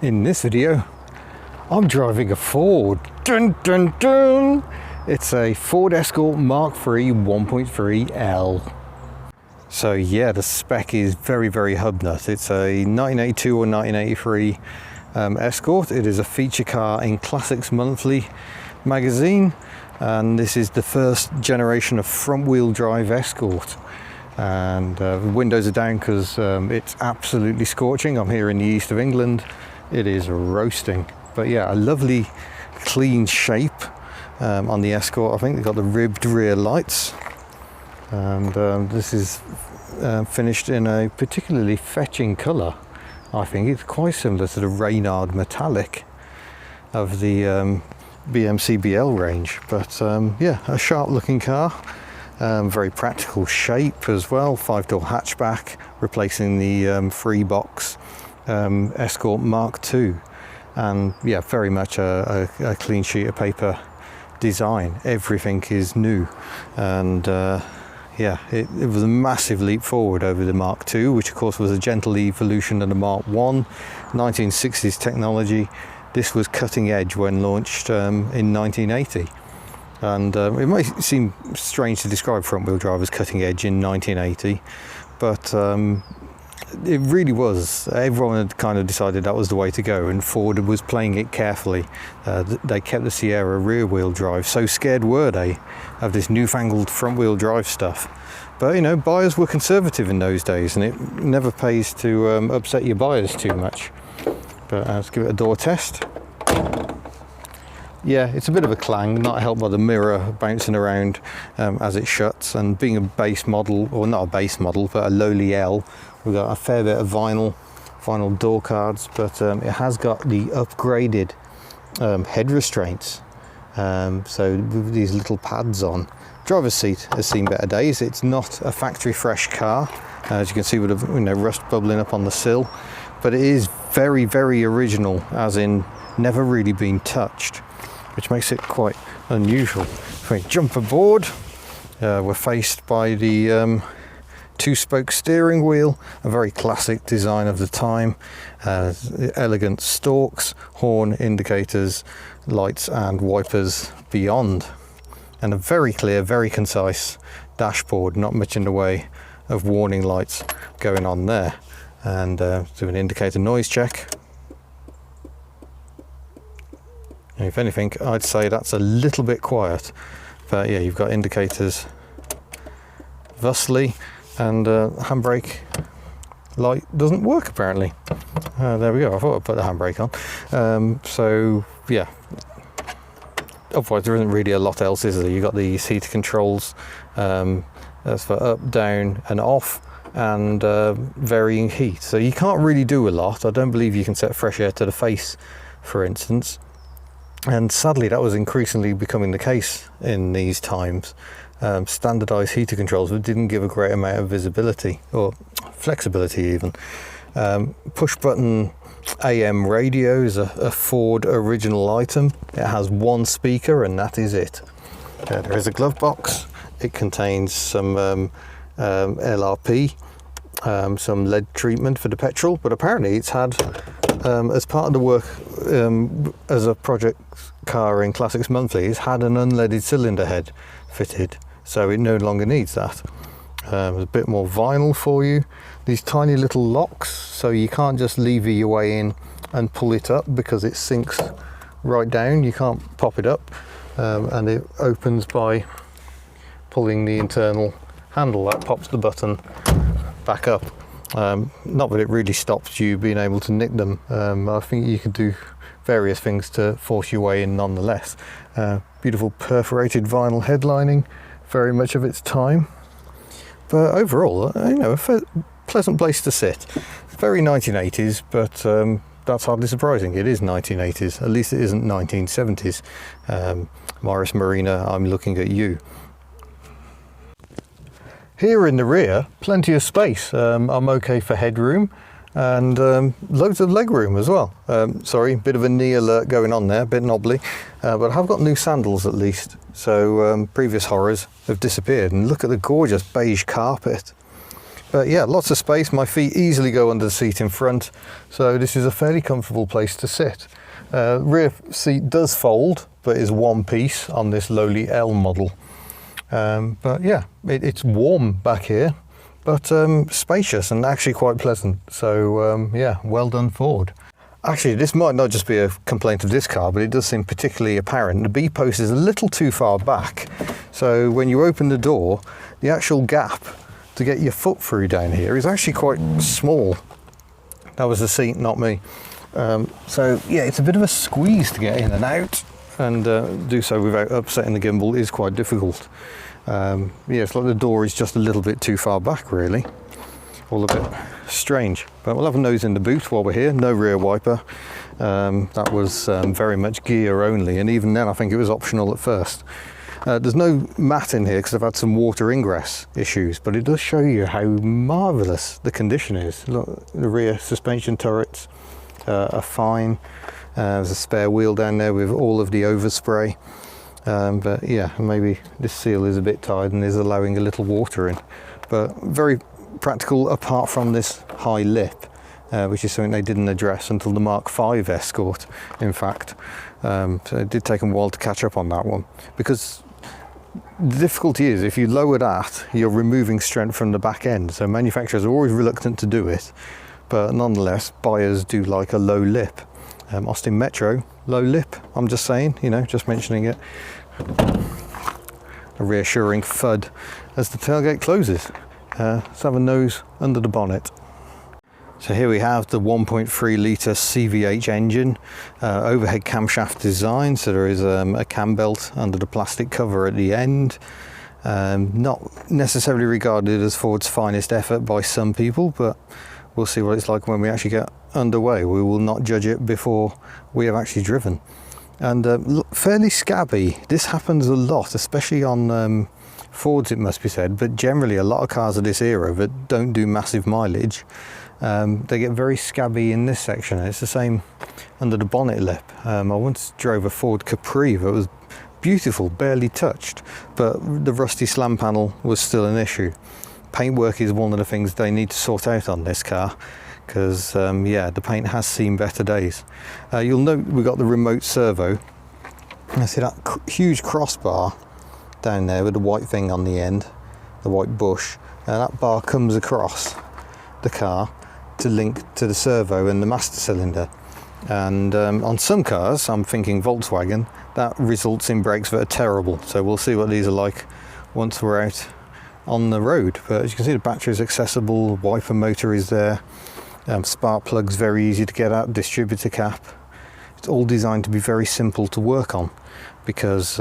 In this video, I'm driving a Ford. Dun dun dun! It's a Ford Escort Mk3 1.3L. So yeah, the spec is very hub nut. It's a 1982 or 1983 Escort. It is a feature car in Classics Monthly magazine, and this is the first generation of front wheel drive Escort. And the windows are down because it's absolutely scorching. I'm here in the east of England. It is roasting, but yeah, a lovely clean shape on the Escort. I think they've got the ribbed rear lights, and this is finished in a particularly fetching colour. I think it's quite similar to the Reynard metallic of the BMCBL range, but yeah, a sharp looking car. Very practical shape as well. 5-door hatchback, replacing the free-box Escort Mk3, and yeah, very much a clean sheet of paper design. Everything is new, and yeah, it was a massive leap forward over the Mk2, which of course was a gentle evolution of the Mk1, 1960s technology. This was cutting edge when launched in 1980. And it might seem strange to describe front wheel drive as cutting edge in 1980, but it really was. Everyone had kind of decided that was the way to go, and Ford was playing it carefully. They kept the Sierra rear wheel drive. So scared were they of this newfangled front wheel drive stuff. But you know, buyers were conservative in those days, and it never pays to upset your buyers too much. But let's give it a door test. Yeah, it's a bit of a clang, not helped by the mirror bouncing around as it shuts, and being a base model, or not a base model, but a lowly L, we've got a fair bit of vinyl door cards, but it has got the upgraded head restraints, so with these little pads on. Driver's seat has seen better days. It's not a factory fresh car, as you can see with the rust bubbling up on the sill, but it is very original, as in never really been touched, which makes it quite unusual. If we jump aboard, we're faced by the two-spoke steering wheel, a very classic design of the time. Elegant stalks, horn indicators, lights and wipers beyond, and a very clear, very concise dashboard. Not much in the way of warning lights going on there. And do an indicator noise check. If anything, I'd say that's a little bit quiet, but yeah, you've got indicators thusly, and handbrake light doesn't work apparently. There we go. I thought I'd put the handbrake on. So yeah, otherwise there isn't really a lot else, is there? You've got these heater controls, that's for up, down and off, and varying heat. So you can't really do a lot. I don't believe you can set fresh air to the face, for instance. And sadly, that was increasingly becoming the case in these times. Standardized heater controls didn't give a great amount of visibility or flexibility even. Push button AM radio is a Ford original item. It has one speaker and that is it. There is a glove box. It contains some LRP, some lead treatment for the petrol, but apparently it's had, as part of the work as a project car in Classics Monthly, it's had an unleaded cylinder head fitted, so it no longer needs that. There's a bit more vinyl for you. These tiny little locks, so you can't just lever your way in and pull it up because it sinks right down. You can't pop it up, and it opens by pulling the internal handle. That pops the button back up. Not that it really stops you being able to nick them. I think you can do various things to force your way in nonetheless. Beautiful perforated vinyl headlining, very much of its time. But overall, you know, a pleasant place to sit. Very 1980s, but that's hardly surprising. It is 1980s, at least it isn't 1970s. Morris Marina, I'm looking at you. Here in the rear, plenty of space. I'm okay for headroom, and loads of legroom as well. Sorry, bit of a knee alert going on there, a bit knobbly, but I've got new sandals at least, so previous horrors have disappeared. And look at the gorgeous beige carpet. But yeah, lots of space. My feet easily go under the seat in front, so this is a fairly comfortable place to sit. Rear seat does fold, but is one piece on this lowly L model. But yeah, it's warm back here, but spacious and actually quite pleasant. So yeah, well done Ford. Actually, this might not just be a complaint of this car, but it does seem particularly apparent. The B-post is a little too far back. So when you open the door, the actual gap to get your foot through down here is actually quite small. That was the seat, not me. So yeah, it's a bit of a squeeze to get in and out, and do so without upsetting the gimbal is quite difficult. Yeah, it's like the door is just a little bit too far back, really. All a bit strange, but we'll have a nose in the boot while we're here. No rear wiper. That was very much gear only, and even then I think it was optional at first. There's no mat in here because I've had some water ingress issues, but it does show you how marvellous the condition is. Look, the rear suspension turrets are fine. There's a spare wheel down there with all of the overspray. But yeah, maybe this seal is a bit tired and is allowing a little water in. But very practical apart from this high lip, which is something they didn't address until the Mark V Escort, in fact. So it did take them a while to catch up on that one, because the difficulty is if you lower that, you're removing strength from the back end. So manufacturers are always reluctant to do it, but nonetheless, buyers do like a low lip. Austin Metro, low lip, I'm just saying, you know, just mentioning it. A reassuring thud as the tailgate closes. Let's have a nose under the bonnet. So here we have the 1.3 litre CVH engine, overhead camshaft design, so there is a cam belt under the plastic cover at the end. Not necessarily regarded as Ford's finest effort by some people, but we'll see what it's like when we actually get underway. We will not judge it before we have actually driven. And fairly scabby. This happens a lot, especially on Fords, it must be said, but generally a lot of cars of this era that don't do massive mileage, they get very scabby in this section. It's the same under the bonnet lip. I once drove a Ford Capri that was beautiful, barely touched, but the rusty slam panel was still an issue. Paintwork is one of the things they need to sort out on this car, because yeah, the paint has seen better days. You'll note we've got the remote servo. I see that huge crossbar down there with the white thing on the end, the white bush. That bar comes across the car to link to the servo and the master cylinder. And on some cars, I'm thinking Volkswagen, that results in brakes that are terrible. So we'll see what these are like once we're out on the road. But as you can see, the battery is accessible, wiper motor is there, spark plugs very easy to get at, distributor cap. It's all designed to be very simple to work on, because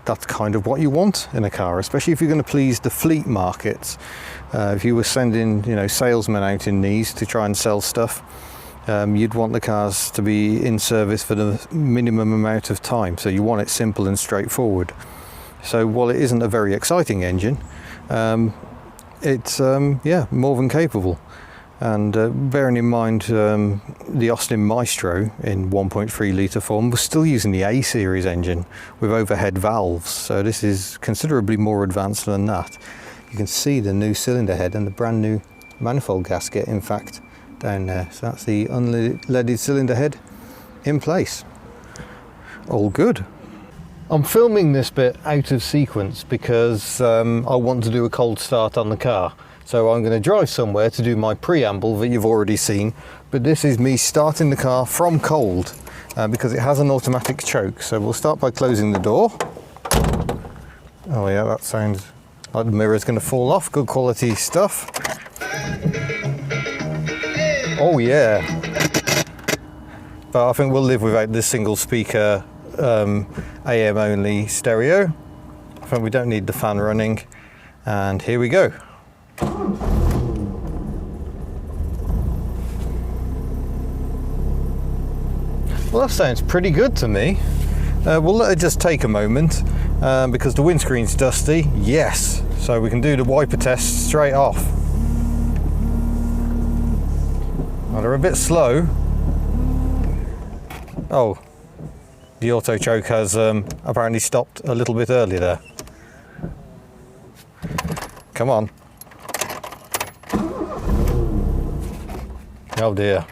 that's kind of what you want in a car, especially if you're going to please the fleet markets. If you were sending, you know, salesmen out in these to try and sell stuff, you'd want the cars to be in service for the minimum amount of time. So you want it simple and straightforward. So while it isn't a very exciting engine, it's yeah, more than capable. And bearing in mind the Austin Maestro in 1.3 litre form was still using the A series engine with overhead valves, so this is considerably more advanced than that. You can see the new cylinder head and the brand new manifold gasket, in fact, down there. So that's the unleaded cylinder head in place. All good. I'm filming this bit out of sequence because I want to do a cold start on the car. So I'm going to drive somewhere to do my preamble that you've already seen, but this is me starting the car from cold because it has an automatic choke. So we'll start by closing the door. Oh yeah, that sounds like the mirror's going to fall off. Good quality stuff. Oh yeah. But I think we'll live without this single speaker AM only stereo. I think we don't need the fan running, and here we go. Well, that sounds pretty good to me. We'll let it just take a moment because the windscreen's dusty. Yes, so we can do the wiper test straight off. Well, they're a bit slow. Oh, the auto choke has apparently stopped a little bit early there. Come on. Oh dear.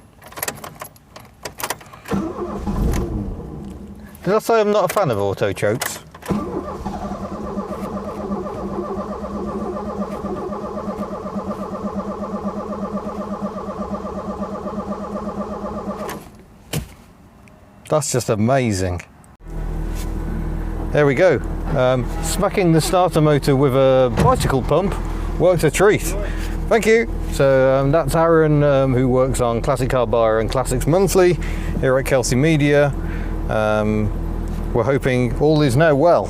Did I say I'm not a fan of auto chokes? That's just amazing. There we go. Smacking the starter motor with a bicycle pump worked a treat. Thank you. So that's Aaron, who works on Classic Car Buyer and Classics Monthly here at Kelsey Media. We're hoping all is now well.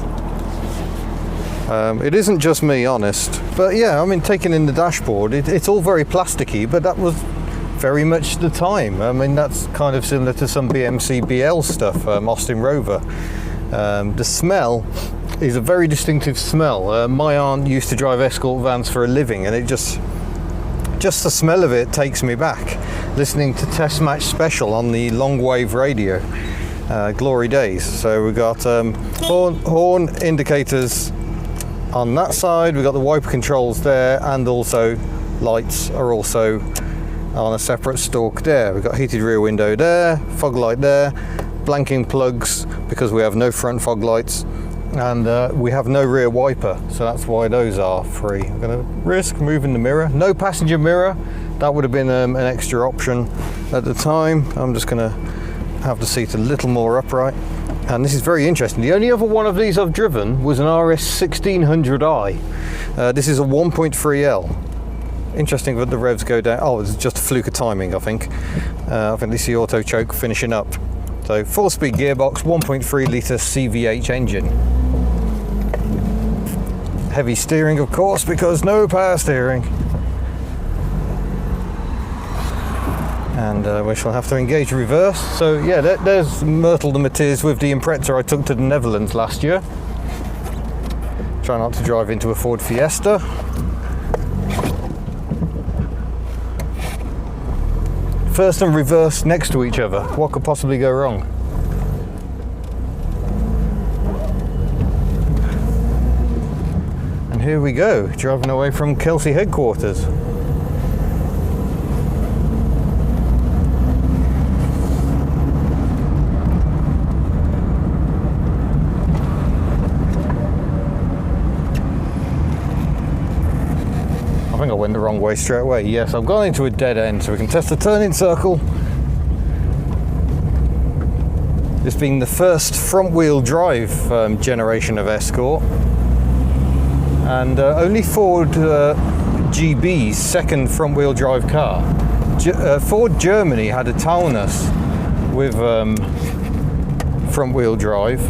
It isn't just me, honest. But yeah, I mean, taking in the dashboard, it's all very plasticky, but that was very much the time. I mean, that's kind of similar to some BMC BL stuff, Austin Rover. The smell is a very distinctive smell. My aunt used to drive Escort vans for a living, and it just the smell of it takes me back. Listening to Test Match Special on the long wave radio, glory days. So we've got horn indicators on that side, we've got the wiper controls there, and also lights are also on a separate stalk there. We've got heated rear window there, fog light there, blanking plugs because we have no front fog lights, and we have no rear wiper, so that's why those are free. I'm going to risk moving the mirror. No passenger mirror, that would have been an extra option at the time. I'm just going to have the seat a little more upright. And this is very interesting. The only other one of these I've driven was an RS 1600i. This is a 1.3L. Interesting that the revs go down. Oh, it's just a fluke of timing, I think. I think this is the auto choke finishing up. So 4-speed gearbox, 1.3 litre CVH engine. Heavy steering, of course, because no power steering. And we shall have to engage reverse. So yeah, there's Myrtle the Matiz with the Impreza I took to the Netherlands last year. Try not to drive into a Ford Fiesta. First and reverse next to each other. What could possibly go wrong? And here we go, driving away from Kelsey headquarters. I think I went the wrong way straight away. Yes, I've gone into a dead end, so we can test the turning circle. This being the first front-wheel drive generation of Escort, and only Ford GB's second front-wheel drive car. Ford Germany had a Taunus with front-wheel drive,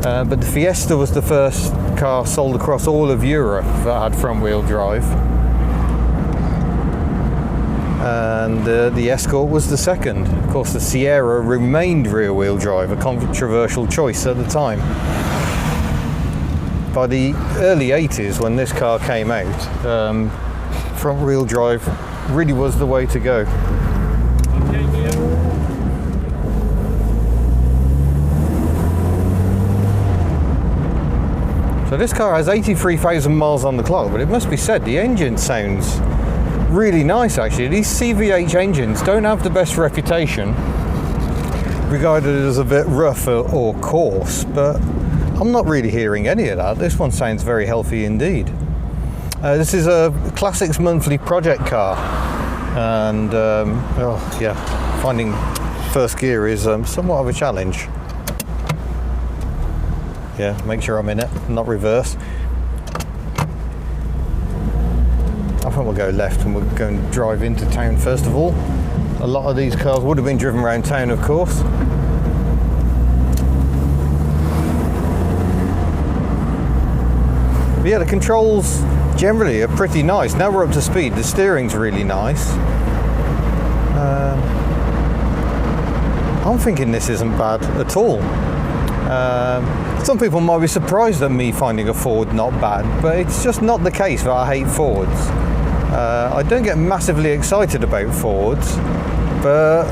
but the Fiesta was the first car sold across all of Europe that had front-wheel drive. And the Escort was the second. Of course, the Sierra remained rear-wheel drive, a controversial choice at the time. By the early 80s, when this car came out, front-wheel drive really was the way to go. So this car has 83,000 miles on the clock, but it must be said, the engine sounds really nice actually. These CVH engines don't have the best reputation, regarded as a bit rough or coarse, but I'm not really hearing any of that. This one sounds very healthy indeed. This is a Classics Monthly project car, and oh yeah, finding first gear is somewhat of a challenge. Yeah, make sure I'm in it, not reverse. I think we'll go left and we'll go and drive into town first of all. A lot of these cars would have been driven around town, of course. But yeah, the controls generally are pretty nice. Now we're up to speed, the steering's really nice. I'm thinking this isn't bad at all. Some people might be surprised at me finding a Ford not bad, but it's just not the case that I hate Fords. I don't get massively excited about Fords, but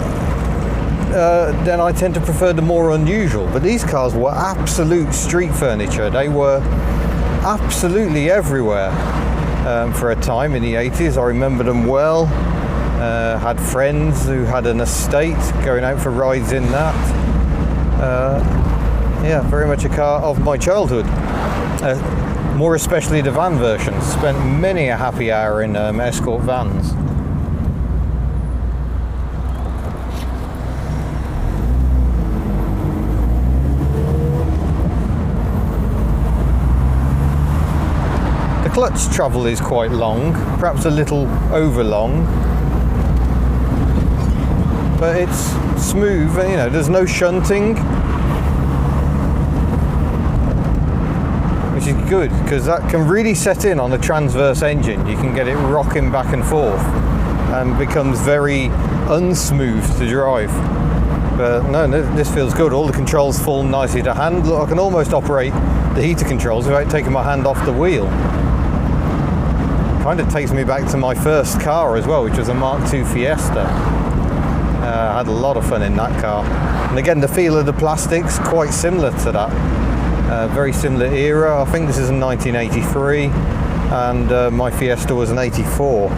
then I tend to prefer the more unusual. But these cars were absolute street furniture. They were absolutely everywhere for a time in the 80s. I remember them well. Had friends who had an estate, going out for rides in that. Yeah, very much a car of my childhood. More especially the van version. Spent many a happy hour in Escort vans. The clutch travel is quite long, perhaps a little over long, but it's smooth, and you know, there's no shunting, which is good because that can really set in on a transverse engine. You can get it rocking back and forth and becomes very unsmooth to drive. But no, this feels good. All the controls fall nicely to hand. Look, I can almost operate the heater controls without taking my hand off the wheel. Kind of takes me back to my first car as well, which was a Mk3 Fiesta. I had a lot of fun in that car. And again, the feel of the plastics, quite similar to that. Very similar era. I think this is a 1983, and my Fiesta was an 84.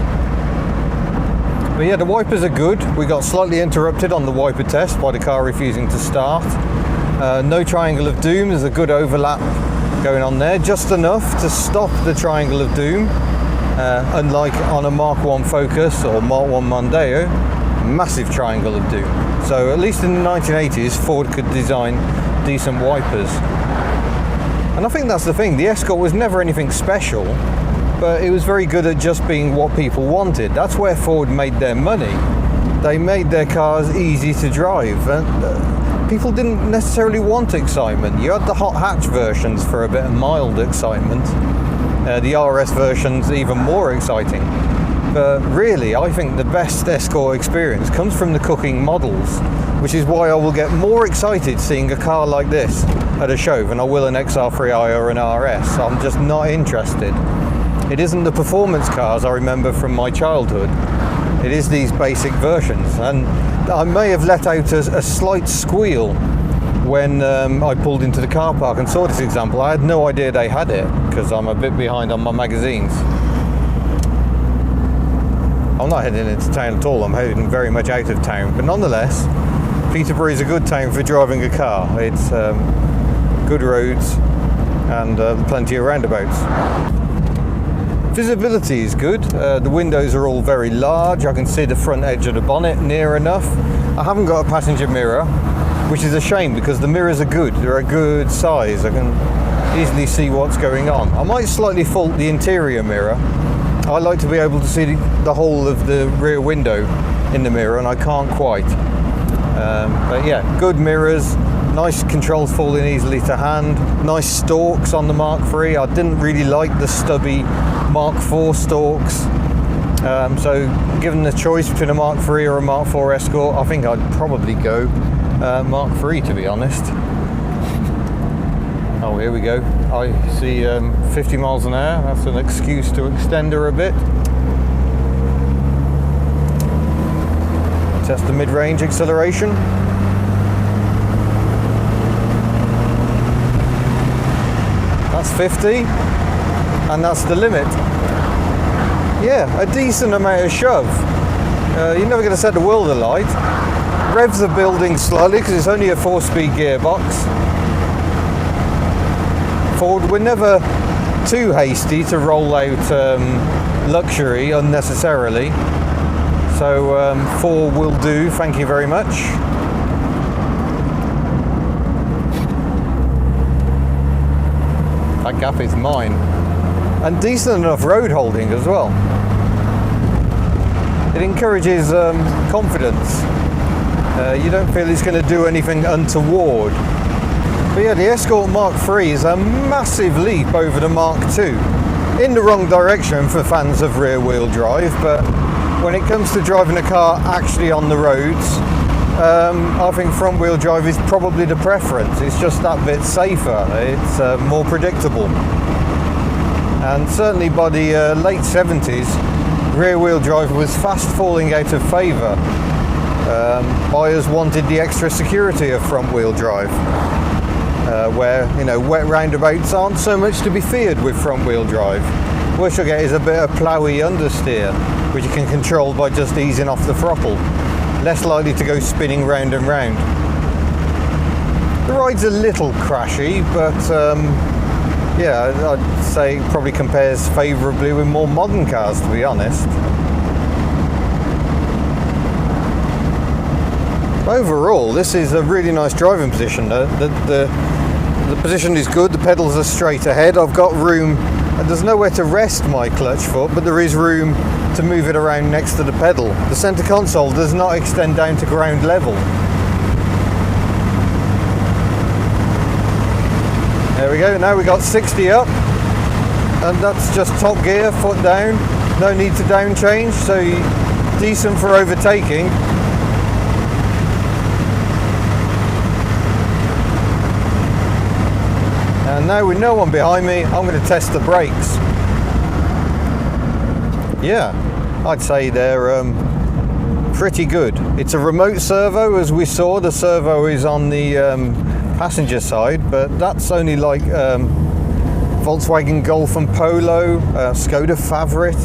But yeah, the wipers are good. We got slightly interrupted on the wiper test by the car refusing to start. No triangle of doom. There's a good overlap going on there, just enough to stop the triangle of doom. Unlike on a Mark 1 Focus or Mark 1 Mondeo, massive triangle of doom. So at least in the 1980s, Ford could design decent wipers. And I think that's the thing, the Escort was never anything special, but it was very good at just being what people wanted. That's where Ford made their money. They made their cars easy to drive, and people didn't necessarily want excitement. You had the hot hatch versions for a bit of mild excitement. The RS version's even more exciting. But really, I think the best Escort experience comes from the cooking models, which is why I will get more excited seeing a car like this at a show than I will an XR3i or an RS. I'm just not interested. It isn't the performance cars I remember from my childhood. It is these basic versions. And I may have let out a slight squeal when I pulled into the car park and saw this example. I had no idea they had it because I'm a bit behind on my magazines. I'm not heading into town at all, I'm heading very much out of town, but nonetheless, Peterborough is a good town for driving a car. It's good roads and plenty of roundabouts. Visibility is good. The windows are all very large. I can see the front edge of the bonnet near enough. I haven't got a passenger mirror, which is a shame because the mirrors are good. They're a good size. I can easily see what's going on. I might slightly fault the interior mirror. I like to be able to see the whole of the rear window in the mirror, and I can't quite. But yeah, good mirrors, nice controls falling easily to hand, nice stalks on the Mk3. I didn't really like the stubby Mark IV stalks. So given the choice between a Mk3 or a Mark IV Escort, I think I'd probably go Mk3, to be honest. Oh, here we go. I see 50 miles an hour. That's an excuse to extend her a bit. Test the mid-range acceleration. That's 50, and that's the limit. Yeah, a decent amount of shove. You're never going to set the world alight. Revs are building slowly because it's only a 4-speed gearbox. Ford, we're never too hasty to roll out luxury unnecessarily. So 4 will do, thank you very much. That gap is mine. And decent enough road holding as well. It encourages confidence. You don't feel it's going to do anything untoward. But yeah, the Escort Mk3 is a massive leap over the Mark II. In the wrong direction for fans of rear-wheel drive, but when it comes to driving a car actually on the roads, I think front-wheel drive is probably the preference. It's just that bit safer. It's more predictable. And certainly by the late 70s, rear-wheel drive was fast falling out of favour. Buyers wanted the extra security of front-wheel drive. Where, you know, wet roundabouts aren't so much to be feared with front-wheel drive. What you'll get is a bit of ploughy understeer, which you can control by just easing off the throttle. Less likely to go spinning round and round. The ride's a little crashy, but yeah, I'd say it probably compares favourably with more modern cars, to be honest. Overall, this is a really nice driving position. The position is good, the pedals are straight ahead. I've got room, and there's nowhere to rest my clutch foot, but there is room to move it around next to the pedal. The centre console does not extend down to ground level. There we go, now we got 60 up, and that's just top gear, foot down, no need to down change, so decent for overtaking. And now with no one behind me, I'm going to test the brakes. Yeah, I'd say they're pretty good. It's a remote servo, as we saw. The servo is on the passenger side, but that's only like Volkswagen Golf and Polo, Skoda Favorit,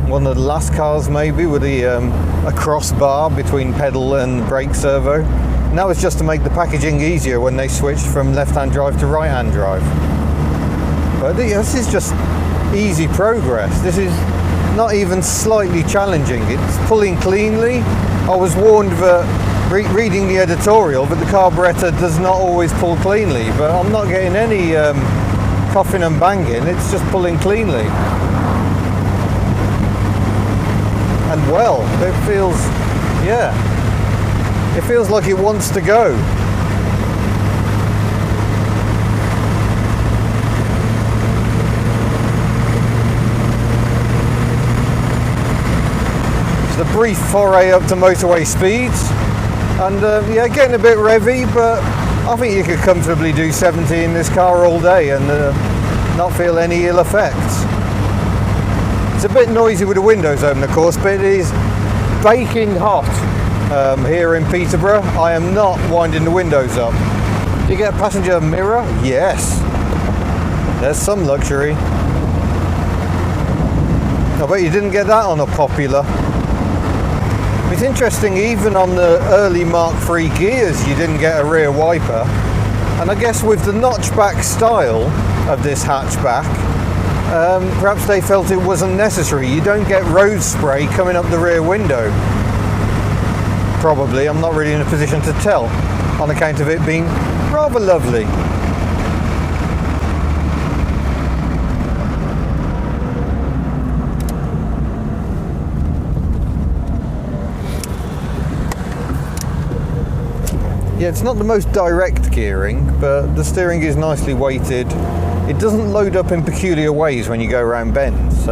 one of the last cars maybe, with a crossbar between pedal and brake servo. And that was just to make the packaging easier when they switched from left-hand drive to right-hand drive. But this is just easy progress. This is not even slightly challenging. It's pulling cleanly. I was warned that reading the editorial that the carburettor does not always pull cleanly, but I'm not getting any coughing and banging. It's just pulling cleanly. And well, it feels, yeah. It feels like it wants to go. It's a brief foray up to motorway speeds, and yeah, getting a bit revvy, but I think you could comfortably do 70 in this car all day and not feel any ill effects. It's a bit noisy with the windows open, of course, but it is baking hot. Here in Peterborough, I am not winding the windows up. Do you get a passenger mirror? Yes. There's some luxury. I bet you didn't get that on a Popular. It's interesting, even on the early Mark III gears, you didn't get a rear wiper. And I guess with the notchback style of this hatchback, perhaps they felt it wasn't necessary. You don't get road spray coming up the rear window. Probably, I'm not really in a position to tell, on account of it being rather lovely. Yeah, it's not the most direct gearing, but the steering is nicely weighted. It doesn't load up in peculiar ways when you go around bends.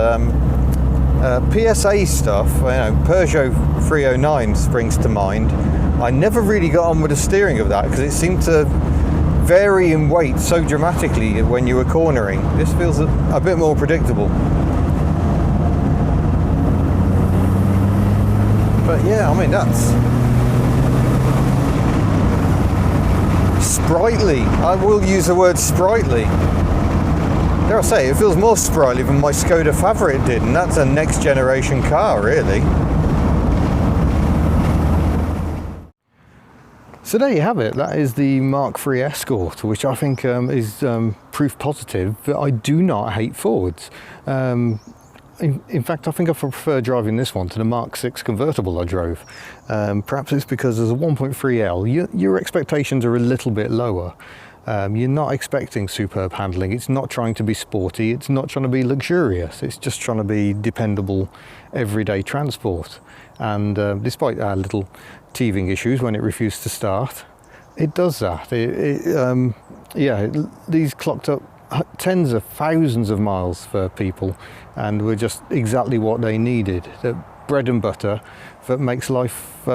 PSA stuff, you know, Peugeot 309 springs to mind. I never really got on with the steering of that because it seemed to vary in weight so dramatically when you were cornering. This feels a bit more predictable. But yeah, I mean, that's sprightly. I will use the word sprightly. Dare I say, it feels more sprightly than my Skoda Favorit did, and that's a next generation car, really. So there you have it. That is the Mark III Escort, which I think is proof positive that I do not hate Fords. In fact, I think I prefer driving this one to the Mark VI convertible I drove. Perhaps it's because as a 1.3L, your expectations are a little bit lower. You're not expecting superb handling. It's not trying to be sporty. It's not trying to be luxurious. It's just trying to be dependable, everyday transport. And despite our little teething issues when it refused to start, it does that. These clocked up tens of thousands of miles for people, and were just exactly what they needed. The bread and butter that makes life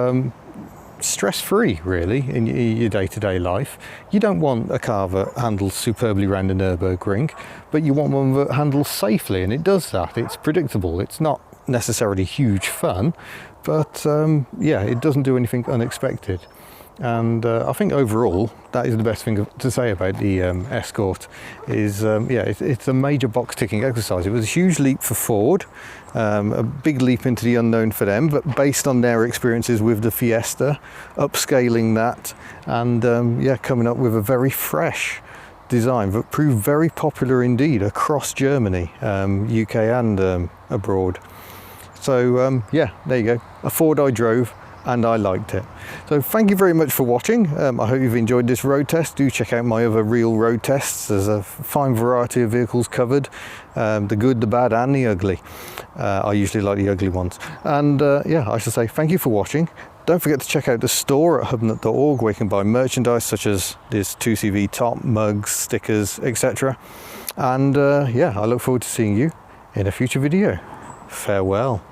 stress-free, really, in your day-to-day life. You don't want a car that handles superbly around the Nürburgring, but you want one that handles safely, and it does that. It's predictable. It's not necessarily huge fun, but yeah, it doesn't do anything unexpected. And I think overall that is the best thing to say about the Escort is yeah, it's a major box ticking exercise. It was a huge leap for Ford, a big leap into the unknown for them, but based on their experiences with the Fiesta, upscaling that, and yeah, coming up with a very fresh design that proved very popular indeed across Germany, UK and abroad. So yeah, there you go, a Ford I drove and I liked it. So thank you very much for watching. I hope you've enjoyed this road test. Do check out my other real road tests. There's a fine variety of vehicles covered, the good, the bad and the ugly. I usually like the ugly ones. And yeah, I should say thank you for watching. Don't forget to check out the store at hubnut.org where you can buy merchandise such as this 2CV top, mugs, stickers, etc. And yeah, I look forward to seeing you in a future video. Farewell.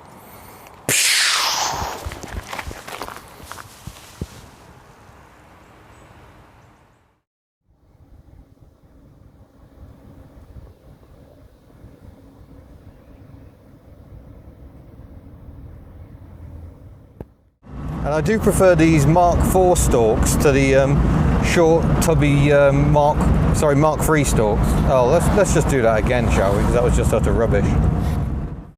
And I do prefer these Mark IV stalks to the short, tubby Mark 3 stalks. Oh, let's just do that again, shall we? Because that was just utter rubbish.